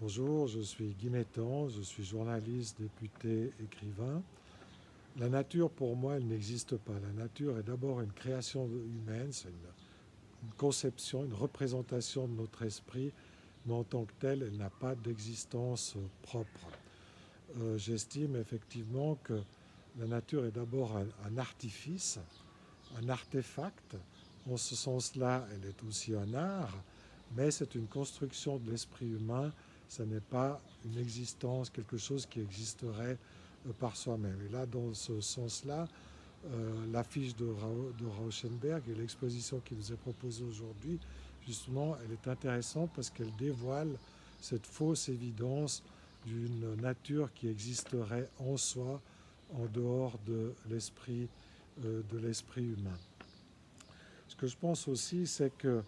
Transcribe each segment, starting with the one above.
Bonjour, je suis Guy Mettan, je suis journaliste, député, écrivain. La nature, pour moi, elle n'existe pas. La nature est d'abord une création humaine, c'est une conception, une représentation de notre esprit, mais en tant que telle, elle n'a pas d'existence propre. J'estime effectivement que la nature est d'abord un artifice, un artefact. En ce sens-là, elle est aussi un art, mais c'est une construction de l'esprit humain. Ce n'est pas une existence, quelque chose qui existerait par soi-même. Et là, dans ce sens-là, l'affiche de Rauschenberg et l'exposition qui nous est proposée aujourd'hui, justement, elle est intéressante parce qu'elle dévoile cette fausse évidence d'une nature qui existerait en soi, en dehors de l'esprit humain. Ce que je pense aussi, c'est que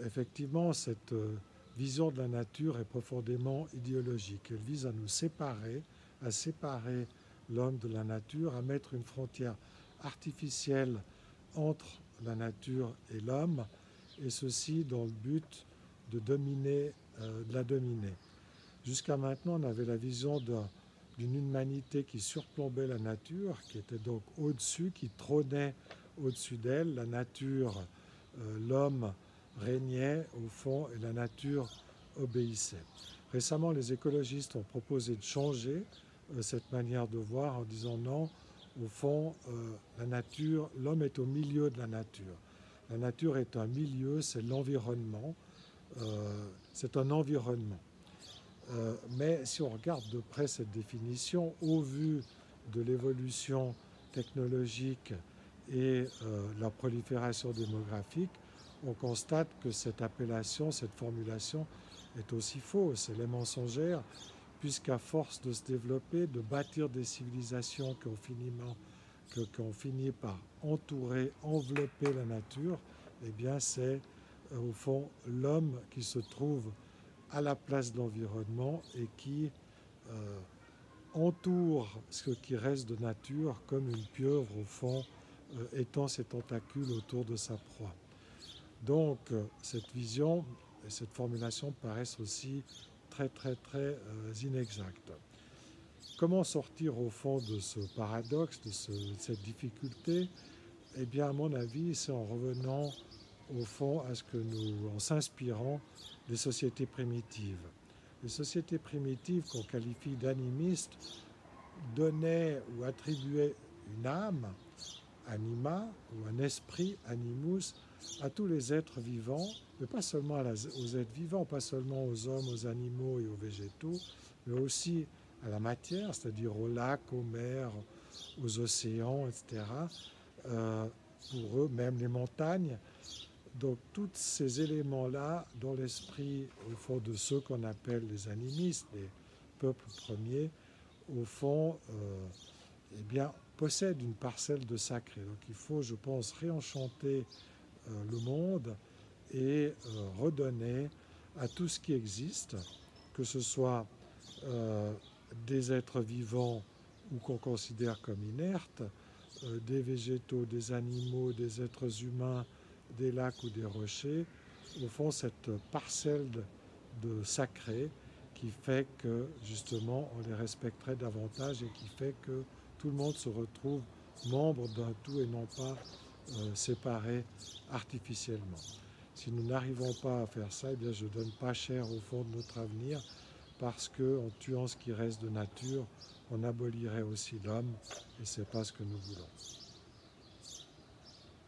effectivement, cette vision de la nature est profondément idéologique. Elle vise à séparer l'homme de la nature, à mettre une frontière artificielle entre la nature et l'homme, et ceci dans le but de de la dominer. Jusqu'à maintenant, on avait la vision d'une humanité qui surplombait la nature, qui était donc au-dessus, qui trônait au-dessus d'elle. La nature, l'homme régnait au fond et la nature obéissait. Récemment, les écologistes ont proposé de changer cette manière de voir en disant non, au fond, la nature, l'homme est au milieu de la nature. La nature est un milieu, c'est l'environnement, c'est un environnement. Mais si on regarde de près cette définition, au vu de l'évolution technologique et la prolifération démographique, on constate que cette appellation, cette formulation est aussi fausse, elle est mensongère, puisqu'à force de se développer, de bâtir des civilisations qui ont fini par entourer, envelopper la nature, eh bien c'est au fond l'homme qui se trouve à la place de l'environnement et qui entoure ce qui reste de nature comme une pieuvre au fond étend ses tentacules autour de sa proie. Donc cette vision et cette formulation paraissent aussi très inexactes. Comment sortir au fond de ce paradoxe, de cette difficulté? Eh bien, à mon avis, c'est en revenant au fond en s'inspirant des sociétés primitives. Les sociétés primitives qu'on qualifie d'animistes donnaient ou attribuaient une âme, anima, ou un esprit, animus, à tous les êtres vivants, mais pas seulement aux êtres vivants, pas seulement aux hommes, aux animaux et aux végétaux, mais aussi à la matière, c'est-à-dire aux lacs, aux mers, aux océans, etc. Pour eux, même les montagnes. Donc tous ces éléments-là, dans l'esprit, au fond, de ceux qu'on appelle les animistes, les peuples premiers, au fond, eh bien, possèdent une parcelle de sacré. Donc il faut, je pense, réenchanter le monde et redonner à tout ce qui existe, que ce soit des êtres vivants ou qu'on considère comme inertes, des végétaux, des animaux, des êtres humains, des lacs ou des rochers, au fond cette parcelle de sacré qui fait que justement on les respecterait davantage et qui fait que tout le monde se retrouve membre d'un tout et non pas séparé artificiellement. Si nous n'arrivons pas à faire ça, eh bien je donne pas cher au fond de notre avenir parce qu'en tuant ce qui reste de nature, on abolirait aussi l'homme et ce n'est pas ce que nous voulons.